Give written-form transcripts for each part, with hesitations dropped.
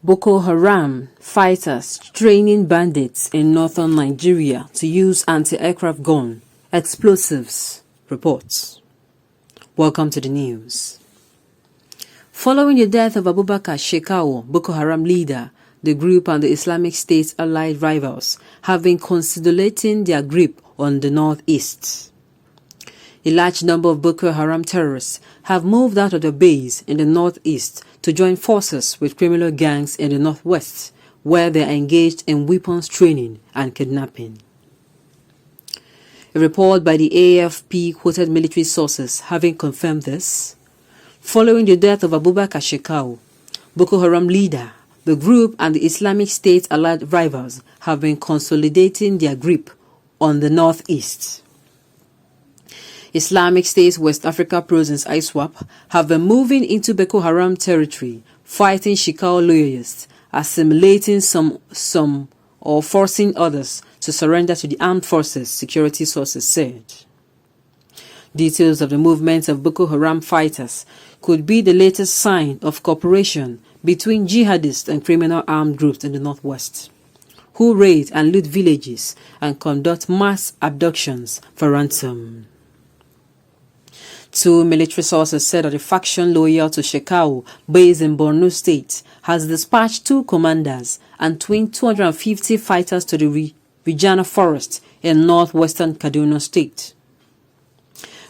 Boko Haram fighters training bandits in northern Nigeria to use anti-aircraft gun explosives, reports. Welcome to the news. Following the death of Abubakar Shekau, Boko Haram leader, the group and the Islamic State allied rivals have been consolidating their grip on the northeast. A large number of Boko Haram terrorists have moved out of their base in the northeast to join forces with criminal gangs in the northwest, where they are engaged in weapons training and kidnapping. A report by the AFP quoted military sources having confirmed this. Following the death of Abubakar Shekau, Boko Haram leader, the group and the Islamic State allied rivals have been consolidating their grip on the northeast. Islamic State's West Africa province ISWAP have been moving into Boko Haram territory, fighting Shekau loyalists, assimilating some or forcing others to surrender to the armed forces, security sources said. Details of the movements of Boko Haram fighters could be the latest sign of cooperation between jihadists and criminal armed groups in the northwest, who raid and loot villages and conduct mass abductions for ransom. Two military sources said that the faction loyal to Shekau, based in Borno State, has dispatched 2 commanders and 250 fighters to the Rijana forest in northwestern Kaduna State.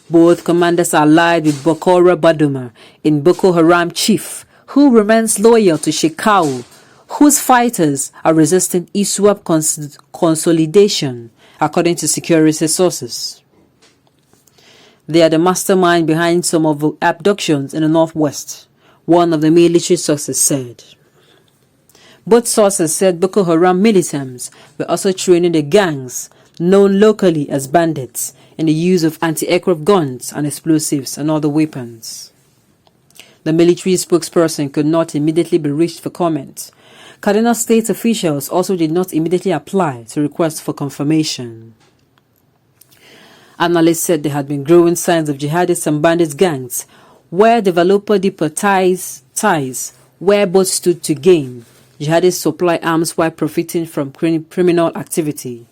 Both commanders are allied with Bokora Baduma in Boko Haram chief, who remains loyal to Shekau, whose fighters are resisting ISWAP consolidation, according to security sources. They are the mastermind behind some of the abductions in the northwest, one of the military sources said. Both sources said Boko Haram militants were also training the gangs, known locally as bandits, in the use of anti-aircraft guns and explosives and other weapons. The military spokesperson could not immediately be reached for comment. Kaduna State officials also did not immediately apply to request for confirmation. Analysts said there had been growing signs of jihadists and bandits gangs, where developer deeper ties where both stood to gain. Jihadists supply arms while profiting from criminal activity.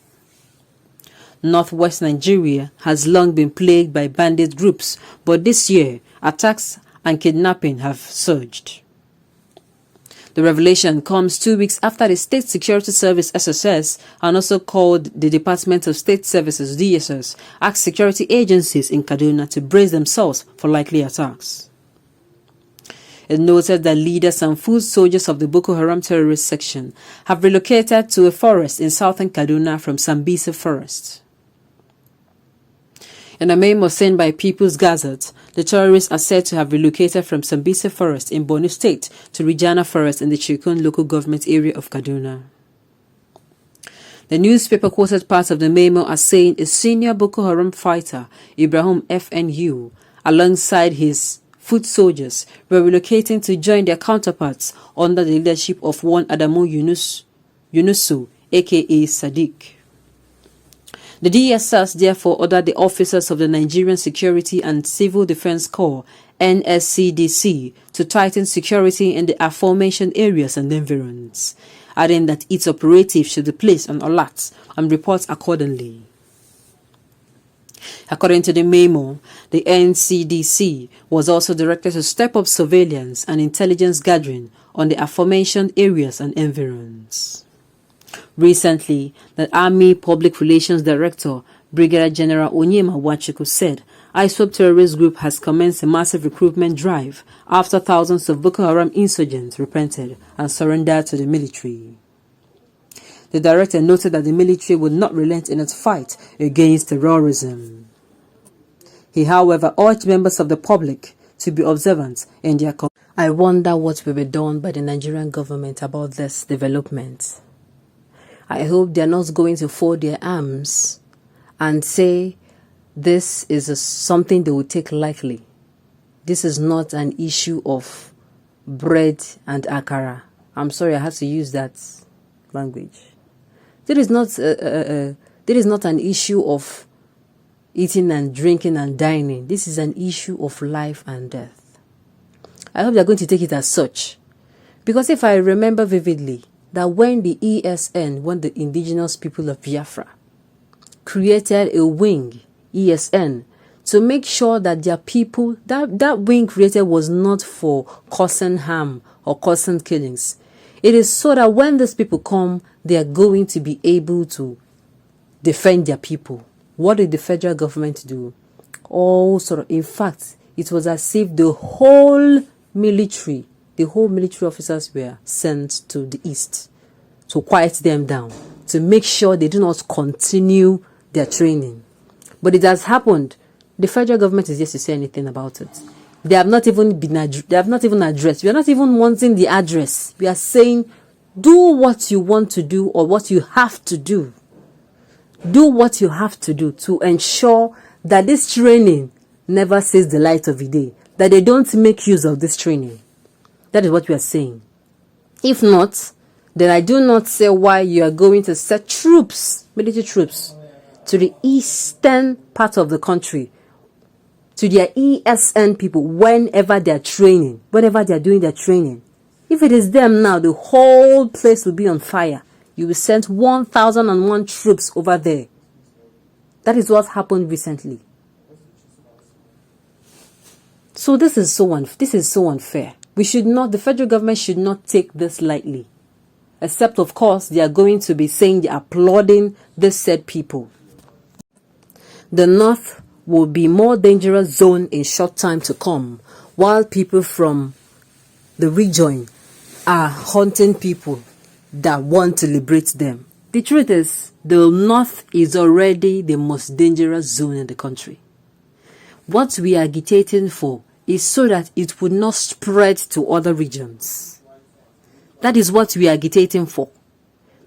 Northwest Nigeria has long been plagued by bandit groups, but this year, attacks and kidnapping have surged. The revelation comes 2 weeks after the State Security Service SSS, and also called the Department of State Services DSS, asked security agencies in Kaduna to brace themselves for likely attacks. It noted that leaders and foot soldiers of the Boko Haram terrorist section have relocated to a forest in southern Kaduna from Sambisa Forest. In a memo sent by People's Gazette, the terrorists are said to have relocated from Sambisa Forest in Borno State to Rijana Forest in the Chikun local government area of Kaduna. The newspaper quoted part of the memo as saying a senior Boko Haram fighter, Ibrahim FNU, alongside his foot soldiers, were relocating to join their counterparts under the leadership of one Adamu Yunusu, aka Sadiq. The DSS therefore ordered the officers of the Nigerian Security and Civil Defense Corps, NSCDC, to tighten security in the aforementioned areas and environs, adding that its operatives should be placed on alert and report accordingly. According to the memo, the NCDC was also directed to step up surveillance and intelligence gathering on the aforementioned areas and environs. Recently, the Army Public Relations Director, Brigadier General Â1RÇÂAFong said ISWAP terrorist group has commenced a massive recruitment drive after thousands of Boko Haram insurgents repented and surrendered to the military. The director noted that the military would not relent in its fight against terrorism. He, however, urged members of the public to be observant in their I wonder what will be done by the Nigerian government about this development. I hope they are not going to fold their arms and say this is something they will take lightly. This is not an issue of bread and akara. I'm sorry I had to use that language. There is not an issue of eating and drinking and dining. This is an issue of life and death. I hope they are going to take it as such, Because if I remember vividly, that when the ESN, when the indigenous people of Biafra, created a wing, ESN, to make sure that their people, that wing created was not for causing harm or causing killings. It is so that when these people come, they are going to be able to defend their people. What did the federal government do? In fact, it was as if the whole military officers were sent to the east to quiet them down, to make sure they do not continue their training. But it has happened. The federal government is yet to say anything about it. They have not even addressed. We are not even wanting the address. We are saying, do what you want to do or what you have to do. Do what you have to do to ensure that this training never sees the light of the day. That they don't make use of this training. That is what we are saying. If not, then I do not say why you are going to set troops, military troops, to the eastern part of the country, to their ESN people, whenever they are training, whenever they are doing their training. If it is them now, the whole place will be on fire. You will send 1,001 troops over there. That is what happened recently. So this is so unfair. The federal government should not take this lightly. Except, of course, they are going to be saying they are applauding this said people. The North will be more dangerous zone in short time to come, while people from the region are hunting people that want to liberate them. The truth is, the North is already the most dangerous zone in the country. What we are agitating for is so that it would not spread to other regions. That is what we are agitating for.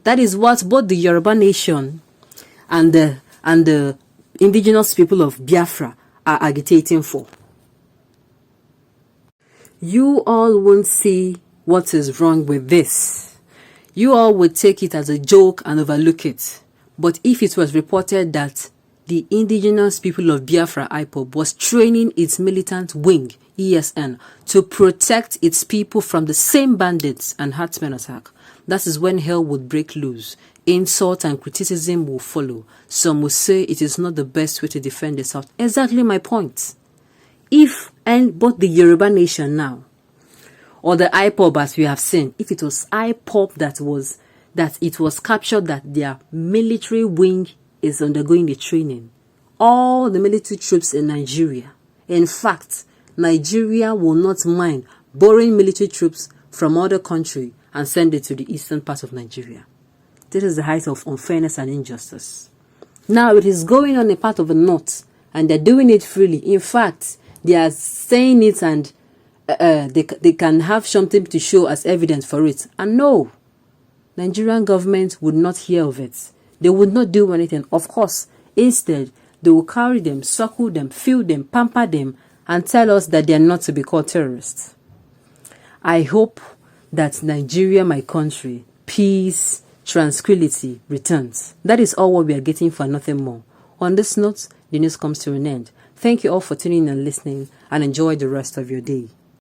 That is what both the Yoruba nation and the indigenous people of Biafra are agitating for. You all won't see what is wrong with this. You all would take it as a joke and overlook it. But if it was reported that the indigenous people of Biafra IPOB was training its militant wing, ESN, to protect its people from the same bandits and herdsmen attack, that is when hell would break loose. Insult and criticism will follow. Some will say it is not the best way to defend the South. Exactly my point. Both the Yoruba nation now, or the IPOB as we have seen, if it was IPOB that it was captured that their military wing is undergoing the training, all the military troops in Nigeria, in fact, Nigeria will not mind borrowing military troops from other country and send it to the eastern part of Nigeria. This is the height of unfairness and injustice. Now it is going on a part of the north, and they're doing it freely. In fact, they are saying it, and they can have something to show as evidence for it. And no, Nigerian government would not hear of it. They would not do anything. Of course, instead, they will carry them, suckle them, feed them, pamper them, and tell us that they are not to be called terrorists. I hope that Nigeria, my country, peace, tranquility returns. That is all what we are getting for nothing more. On this note, the news comes to an end. Thank you all for tuning in and listening, and enjoy the rest of your day.